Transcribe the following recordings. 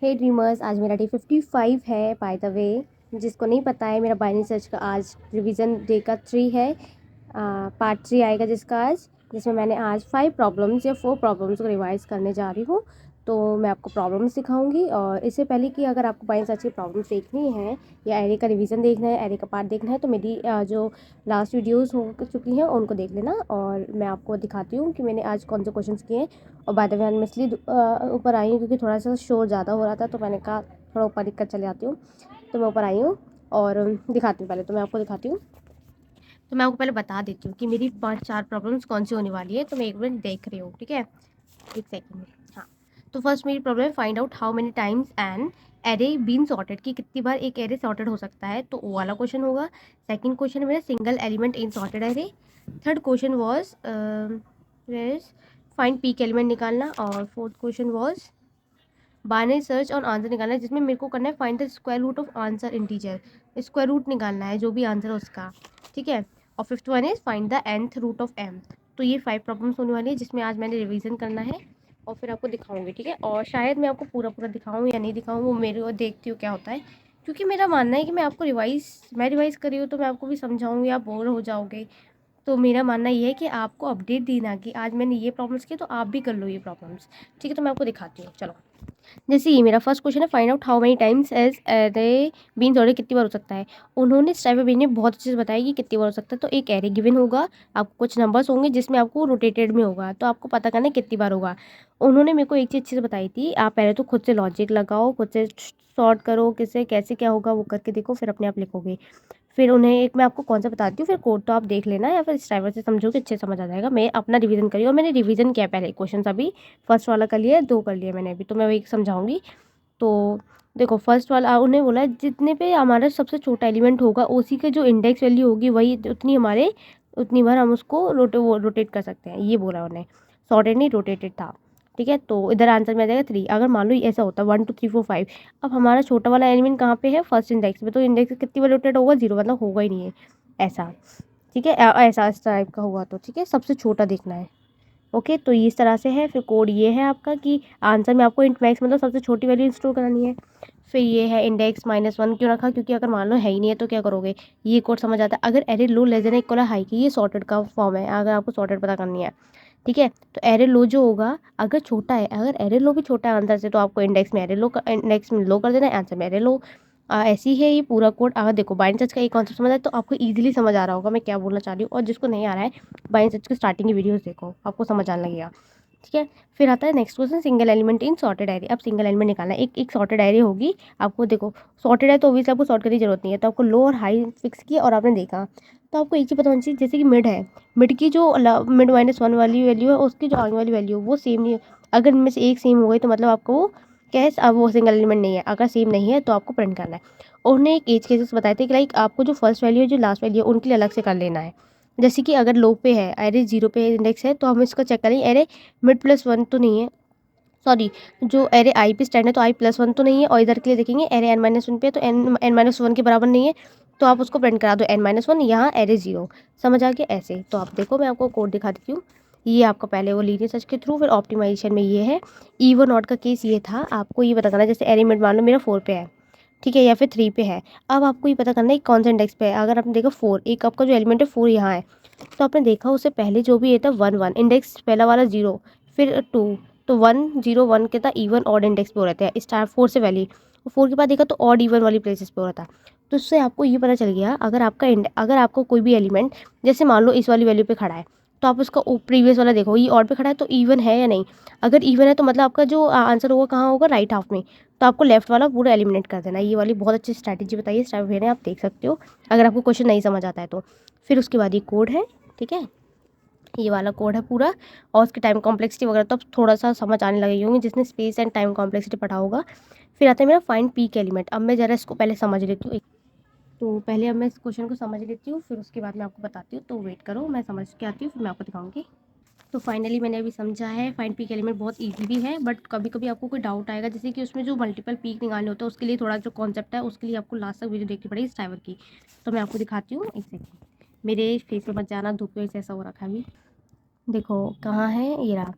हे dreamers, आज मेरा day 55 है बाय द वे। जिसको नहीं पता है, मेरा बाइनरी सर्च का आज रिवीजन डे का 3 है। पार्ट 3 आएगा जिसका आज, जिसमें मैंने आज 5 प्रॉब्लम्स या 4 प्रॉब्लम्स को रिवाइज करने जा रही हूँ। तो मैं आपको प्रॉब्लम्स सिखाऊंगी, और इससे पहले कि अगर आपको बाइनरी सर्च की प्रॉब्लम्स देखनी है या एरे का रिवीजन देखना है, एरे का पार्ट देखना है, तो मेरी जो लास्ट वीडियोज़ हो चुकी हैं उनको देख लेना। और मैं आपको दिखाती हूँ कि मैंने आज कौन से क्वेश्चन किए हैं। और बाय द वे मैं इसलिए ऊपर आई हूँ क्योंकि थोड़ा सा शोर ज़्यादा हो रहा था, तो मैंने कहा थोड़ा ऊपर दिक्कत चले जाती हूँ। तो मैं ऊपर आई हूँ और दिखाती हूँ। पहले तो मैं आपको दिखाती हूँ, तो मैं आपको पहले बता देती हूँ कि मेरी 5-4 प्रॉब्लम्स कौन सी होने वाली है। तो मैं एक मिनट देख रही हूँ, ठीक है, एक सेकंड में। हाँ, तो फर्स्ट मेरी प्रॉब्लम है, find out how many times an array been sorted, कि कितनी बार एक एरे सॉर्टेड हो सकता है, तो वो वाला क्वेश्चन होगा। सेकंड क्वेश्चन मेरा single element in sorted array. Third question was find peak element निकालना। और fourth question was binary search और आंसर निकालना है, जिसमें मेरे को करना है find the square root of answer integer. Square root निकालना है जो भी आंसर है उसका, ठीक है। और fifth one is find the nth root of m। तो ये 5 प्रॉब्लम्स होने वाली है जिसमें आज मैंने रिवीजन करना है और फिर आपको दिखाऊंगी, ठीक है। और शायद मैं आपको पूरा पूरा दिखाऊँ या नहीं दिखाऊँ, वो मेरे को देखती हूँ क्या होता है। क्योंकि मेरा मानना है कि मैं आपको मैं रिवाइज़ कर रही हूँ तो मैं आपको भी समझाऊँगी, आप बोर हो जाओगे। तो मेरा मानना ये है कि आपको अपडेट देना कि आज मैंने ये प्रॉब्लम्स किए तो आप भी कर लो ये प्रॉब्लम्स, ठीक है। तो मैं आपको दिखाती हूँ, चलो। जैसे ये मेरा फर्स्ट क्वेश्चन है, find out how many times has array been sorted, कितनी बार हो सकता है। उन्होंने स्टाइफर बीन ने बहुत अच्छे से बताया कि कितनी बार हो सकता है। तो एक एरे गिवन होगा, आपको कुछ नंबर्स होंगे जिसमें आपको रोटेटेड में होगा, तो आपको पता करना है कितनी बार होगा। उन्होंने मेरे को एक चीज़ अच्छे से बताई थी, आप पहले तो खुद से लॉजिक लगाओ, खुद से सॉर्ट करो, किससे कैसे क्या होगा वो करके देखो, फिर अपने आप लिखोगे। फिर उन्हें एक मैं आपको कौन सा बताती हूँ, फिर कोड तो आप देख लेना या फिर इस ड्राइवर से समझो कि अच्छे समझ आ जाएगा। मैं अपना रिवीजन करी और मैंने रिवीजन किया पहले क्वेश्चन, अभी फर्स्ट वाला कर लिया, 2 कर लिए मैंने अभी, तो मैं वही समझाऊंगी। तो देखो, फर्स्ट वाला उन्हें बोला है जितने पे हमारा सबसे छोटा एलिमेंट होगा उसी के जो इंडेक्स वैल्यू होगी वही उतनी बार हम उसको रोटेट कर सकते हैं, ये बोला उन्हें। सॉर्टेड नहीं, रोटेटेड था, ठीक है। तो इधर आंसर में आ जाएगा 3। अगर मान लो ऐसा होता 1 2 3 4 5, अब हमारा छोटा वाला एलिमेंट कहाँ पे है, फर्स्ट इंडेक्स में, तो इंडेक्स कितनी बार रोटेट होगा, 0, मतलब होगा ही नहीं है ऐसा, ठीक है। ऐसा इस टाइप का हुआ तो ठीक है, सबसे छोटा देखना है। ओके, तो इस तरह से है। फिर कोड ये है आपका कि आंसर में आपको इंट मैक्स मतलब सबसे छोटी वैल्यू स्टोर करानी है। फिर ये है इंडेक्स -1 क्यों रखा, क्योंकि अगर मान लो है ही नहीं है तो क्या करोगे, ये कोड समझ आता है। अगर एरे लो लेस देन इक्वल हाई की, ये सॉर्टेड का फॉर्म है, अगर आपको सॉर्टेड पता करनी है, ठीक है। तो एरे लो जो होगा, अगर छोटा है, अगर एरे लो भी छोटा है आंसर से, तो आपको इंडेक्स में लो कर देना है, आंसर में एरे लो। ऐसी है ये पूरा कोड। अगर देखो बाइनरी सर्च का एक कॉन्सेप्ट समझ आए तो आपको ईजिली समझ आ रहा होगा मैं क्या बोलना चाह रही हूँ, और जिसको नहीं आ रहा है बाइनरी सर्च की स्टार्टिंग की वीडियोस देखो, आपको समझ आने लगेगा, ठीक है। फिर आता है next question, single element in sorted array. अब सिंगल एलिमेंट निकालना है, एक सॉर्टेड एरे होगी, आपको देखो सॉर्टेड है तो ऑब्वियसली आपको सॉर्ट करने की जरूरत नहीं है, तो आपको लो और हाई फिक्स किया और आपने देखा, तो आपको एक चीज़ पता होनी चाहिए, जैसे कि मिड है, मिड की जो मिड -1 वाली वैल्यू है उसकी जो आगे वाली वैल्यू वो सेम नहीं है। अगर इनमें से एक सेम हो गई तो मतलब आपको वो क्या है, अब वो सिंगल एलिमेंट नहीं है। अगर सेम नहीं है तो आपको प्रिंट करना है। उन्होंने एक एज केसेस बताए थे कि लाइक आपको जो फर्स्ट वैल्यू है जो लास्ट वैल्यू है उनके लिए अलग से कर लेना है। जैसे कि अगर लो पे है, एरे 0 पे इंडेक्स है, तो हम इसका चेक करेंगे, एरे मिड +1 तो नहीं है, सॉरी, जो एरे आई पे स्टैंड है तो i+1 तो नहीं है, और इधर के लिए देखेंगे एरे n-1 पे है तो n-1 के बराबर नहीं है, तो आप उसको प्रिंट करा दो n-1, यहाँ एरे 0। समझ आ गया ऐसे। तो आप देखो मैं आपको कोड दिखा देती हूँ। ये आपका पहले वो लीनियर सर्च के थ्रू, फिर ऑप्टिमाइजेशन में ये है। ईवन नॉट का केस ये था, आपको ये पता करना है, जैसे एरे मिड मान लो मेरा 4 पे है, ठीक है, या फिर 3 पे है। अब आपको ये पता करना है कौन सा इंडेक्स पे है। अगर आपने देखा 4, एक आपका जो एलिमेंट है 4 यहाँ है, तो आपने देखा उससे पहले जो भी ये था 1 1 इंडेक्स पहला वाला 0, फिर 2, तो 1 0 1 के था इवन ऑड इंडेक्स पे हो रहे थे, स्टार 4 से वैली, 4 के बाद देखा तो ऑड इवन वाली प्लेसेस पे हो रहा था। तो इससे आपको ये पता चल गया, अगर आपको कोई भी एलिमेंट जैसे मान लो इस वाली वैल्यू पे खड़ा है, तो आप उसका प्रीवियस वाला देखो, ये ऑड पे खड़ा है तो इवन है या नहीं। अगर इवन है तो मतलब आपका जो आंसर होगा कहाँ होगा, राइट हाफ में, तो आपको लेफ्ट वाला पूरा एलिमिनेट कर देना है। ये वाली बहुत अच्छी स्ट्रैटेजी बताइए, स्ट्रैटेजी आप देख सकते हो अगर आपको क्वेश्चन नहीं समझ आता है तो। फिर उसके बाद ये कोड है, ठीक है, ये वाला कोड है पूरा, और उसकी टाइम कॉम्प्लेक्सिटी वगैरह तो अब थोड़ा सा समझ आने लगी होंगी जिसने स्पेस एंड टाइम कॉम्प्लेक्सिटी पढ़ा होगा। फिर आता है मेरा फाइंड पीक एलिमेंट। अब मैं ज़रा इसको पहले समझ लेती हूँ, तो पहले अब मैं इस क्वेश्चन को समझ लेती हूँ, फिर उसके बाद मैं आपको बताती हूँ, तो वेट करो मैं समझ के आती हूँ फिर मैं आपको दिखाऊंगी। तो फाइनली मैंने अभी समझा है, फाइंड पीक एलिमेंट बहुत इजी भी है, बट कभी कभी आपको कोई डाउट आएगा, जैसे कि उसमें जो मल्टीपल पीक निकालने होता है उसके लिए थोड़ा जो कॉन्सेप्ट है उसके लिए आपको लास्ट तक वीडियो देखनी पड़ेगी इस ड्राइवर की। तो मैं आपको दिखाती हूँ, एक सेकेंड, मेरे फेस पे मत जाना, धूप में ऐसा हो रखा है अभी। देखो कहाँ है, ये रहा।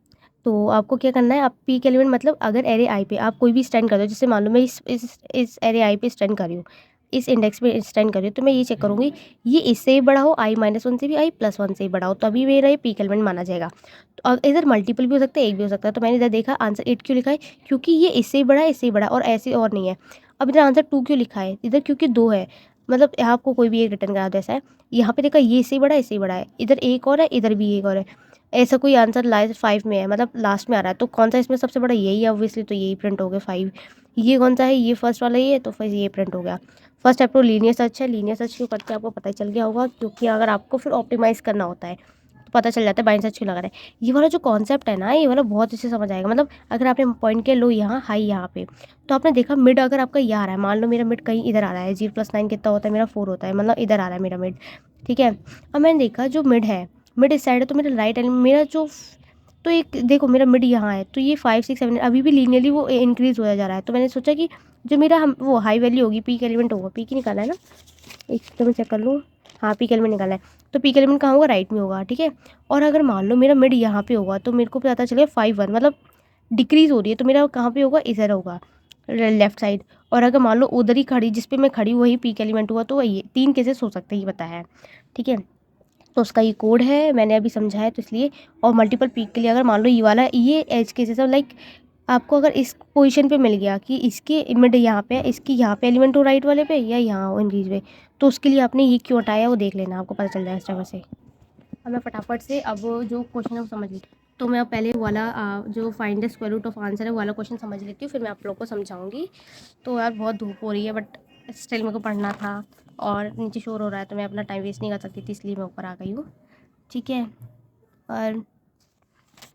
तो आपको क्या करना है, आप पीक एलिमेंट मतलब अगर एरे आई पे आप कोई भी स्टैंड कर दो, जैसे मान लो मैं इस एरे आई पे स्टैंड कर रही हूँ, इस इंडेक्स पे स्टैंड कर रही हूँ, तो मैं ये चेक करूँगी ये इससे भी बड़ा हो, i-1 से भी i+1 से भी बड़ा हो, तभी मेरा ये पीक एलिमेंट माना जाएगा। तो इधर मल्टीपल भी हो सकता है, एक भी हो सकता है। तो मैंने इधर देखा आंसर 8 क्यों लिखा है, क्योंकि ये इससे ही बड़ा है, इससे ही बड़ा और ऐसे और नहीं है। अब इधर आंसर 2 क्यों लिखा है, इधर क्योंकि 2 है, मतलब यहाँ आपको कोई भी एक रिटर्न करा दो ऐसा है। यहाँ पे देखा ये इससे ही बड़ा है, इससे ही बड़ा है, इधर एक और है, इधर भी एक और है। ऐसा कोई आंसर लास्ट 5 में है, मतलब लास्ट में आ रहा है, तो कौन सा इसमें सबसे बड़ा, यही है ऑब्वियसली, तो यही प्रिंट हो गया 5। ये कौन सा है, ये फर्स्ट वाला ये है, तो फिर ये प्रिंट हो गया। फर्स्ट स्टेप तो लीनियर सर्च है, लीनियर सर्च क्यों करते हैं आपको पता ही चल गया होगा, क्योंकि अगर आपको फिर ऑप्टिमाइज़ करना होता है तो पता चल जाता है बाइनरी सर्च क्यों लगा रहा है। ये वाला जो कॉन्सेप्ट है ना, ये वाला बहुत अच्छे से समझ आएगा। मतलब अगर आपने पॉइंट किया लो यहाँ, हाई यहाँ पे, तो आपने देखा मिड अगर आपका यहाँ आ रहा है, मान लो मेरा मिड कहीं इधर आ रहा है, 0+9 कितना होता है मेरा 4 होता है, मतलब इधर आ रहा है मेरा मिड, ठीक है। अब मैंने देखा जो मिड है, मिड इस साइड है, तो मेरा राइट एलिमेंट मेरा जो, तो एक देखो मेरा मिड यहाँ है, तो ये 5 6 7 अभी भी लीनियरली वो इंक्रीज़ होता जा रहा है। तो मैंने सोचा कि जो मेरा हम वो हाई वैल्यू होगी, पीक एलिमेंट होगा, पीक ही निकाला है ना, एक तो मैं चेक कर लूँ, हाँ पीक एलिमेंट निकाला है, तो पीक एलिमेंट कहाँ होगा, राइट में होगा, ठीक है। और अगर मान लो मेरा मिड यहाँ पे होगा, तो मेरे को पता चलेगा 5 1 मतलब डिक्रीज़ हो रही है, तो मेरा कहाँ पे होगा, इधर होगा लेफ्ट साइड। और अगर मान लो उधर ही खड़ी, जिस पे मैं खड़ी वही पीक एलिमेंट हुआ, तो वही 3 केसेस हो सकते हैं, ये पता है, ठीक है। तो उसका ये कोड है, मैंने अभी समझा है तो इसलिए। और मल्टीपल पीक के लिए अगर मान लो ये वाला ये एज केसेस है, लाइक आपको अगर इस पोजीशन पे मिल गया कि इसके मिड यहाँ पे है, इसकी यहाँ पे एलिमेंट हो राइट वाले पे या यहाँ हो इंक्रीज पे, तो उसके लिए आपने ये क्यों हटाया वो देख लेना, आपको पता चल जाएगा इस तरह से। अब मैं फटाफट से अब जो क्वेश्चन है वो समझ लेती हूँ। तो मैं अब पहले वाला जो find the square root of answer है वो वाला क्वेश्चन समझ लेती हूँ, फिर मैं आप लोग को समझाऊंगी। तो यार बहुत धूप हो रही है, बट स्टिल मेरे को पढ़ना था और नीचे शोर हो रहा है, तो मैं अपना टाइम वेस्ट नहीं कर सकती थी, इसलिए मैं ऊपर आ गई हूँ, ठीक है। और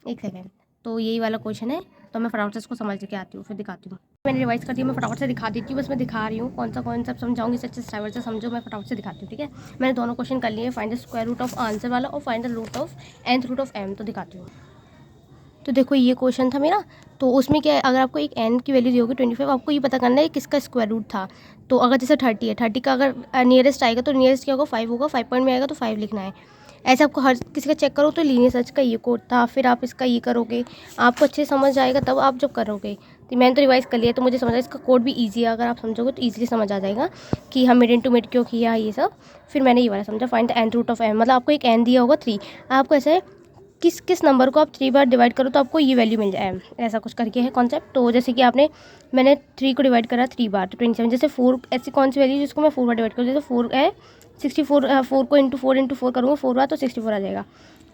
एक सेकेंड, तो यही वाला क्वेश्चन है, तो मैं फटाफट से इसको समझ के आती हूँ, फिर दिखाती हूँ। मैंने रिवाइज कर दिया, मैं फटाफट से दिखा देती हूँ, बस मैं दिखा रही हूँ कौन सा कॉन्सेप्ट समझाऊंगी, सच्चे ड्राइवर से समझो, मैं फटाफट से दिखाती हूँ, ठीक है। मैंने दोनों क्वेश्चन कर लिए, find the square root of answer वाला और find the root of nth root of m, तो दिखाती हूँ। तो देखो ये क्वेश्चन था मेरा, तो उसमें क्या है, अगर आपको एक n की वैल्यू दी होगी 25, आपको ये पता करना है किसका स्क्वायर रूट था। तो अगर जैसे 30 है, 30 का अगर नियरेस्ट आएगा तो नियरेस्ट क्या होगा, 5 होगा, 5 पॉइंट में आएगा तो 5 लिखना है। ऐसे आपको हर किसी का चेक करो तो लीनियर सर्च का ये कोड था, फिर आप इसका ये करोगे, आपको अच्छे से समझ आएगा तब आप जब करोगे। तो मैंने तो रिवाइज़ कर लिया, तो मुझे समझ आया इसका कोड भी ईजी है, अगर आप समझोगे तो ईजिली समझ आ जाएगा कि हम मिड इंटू मिड क्यों किया ये सब। फिर मैंने ये वाला समझा, find the nth root of m, मतलब आपको एक n दिया होगा 3, आपको ऐसा है किस किस नंबर को आप 3 बार डिवाइड करो तो आपको ये वैल्यू मिल जाए, ऐसा कुछ करके है कॉन्सेप्ट। तो जैसे कि मैंने 3 को डिवाइड करा 3 बार तो 27, जैसे 4 ऐसी कौन सी वैल्यू जिसको मैं 4 बार डिवाइड करूँ, जैसे 4 है 64, 4 को इंटू 4 करूँगा 4 बार तो 64 आ जाएगा।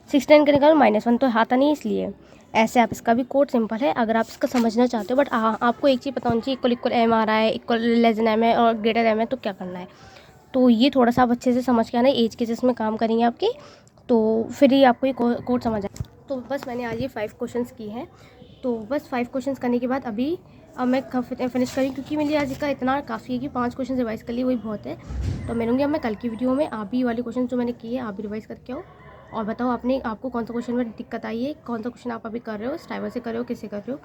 69 का निकालो -1 तो आता नहीं, इसलिए ऐसे आप इसका भी कोड सिंपल है अगर आप इसका समझना चाहते हो। बट हाँ आपको एक चीज़ पता होनी चाहिए, इक्वल एम आ रहा है, इक्वल लेस देन एम है और ग्रेटर एम है, तो क्या करना है। तो ये थोड़ा सा आप अच्छे से समझ के आना, एज केसेस में काम करेंगे आपके, तो फिर ही आपको ये कोड समझ आए। तो बस मैंने आज ये 5 क्वेश्चंस की हैं, तो बस 5 क्वेश्चंस करने के बाद अब मैं फिनिश करी, क्योंकि मेरे लिए आज का इतना काफ़ी है कि 5 क्वेश्चन रिवाइज कर लिए वही बहुत है। तो मिलूंगी अब मैं कल की वीडियो में, आप भी वाले क्वेश्चन जो मैंने किए आप भी रिवाइज करके आओ और बताओ आपको कौन सा क्वेश्चन में दिक्कत आई है, कौन सा क्वेश्चन आप अभी कर रहे हो, स्टाइवर से कर रहे हो, किससे कर रहे हो,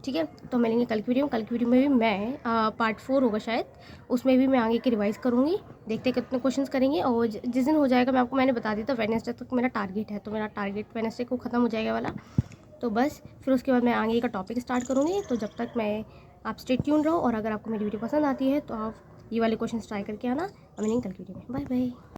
ठीक है। तो मिलेंगे कल की वीडियो में, कल की वीडियो में भी मैं पार्ट 4 होगा शायद, उसमें भी मैं आगे की रिवाइज़ करूँगी, देखते हैं कितने क्वेश्चंस करेंगे। और जिस दिन हो जाएगा मैंने बता दिया था वेडनेसडे तक मेरा टारगेट है, तो मेरा टारगेट वेडनेसडे को ख़त्म हो जाएगा वाला। तो बस फिर उसके बाद मैं आगे का टॉपिक स्टार्ट करूँगी, तो जब तक मैं आप स्टे ट्यून रहो। और अगर आपको मेरी वीडियो पसंद आती है तो आप ये वाले क्वेश्चन ट्राई करके आना। मिलेंगे कल की वीडियो में, बाय बाय।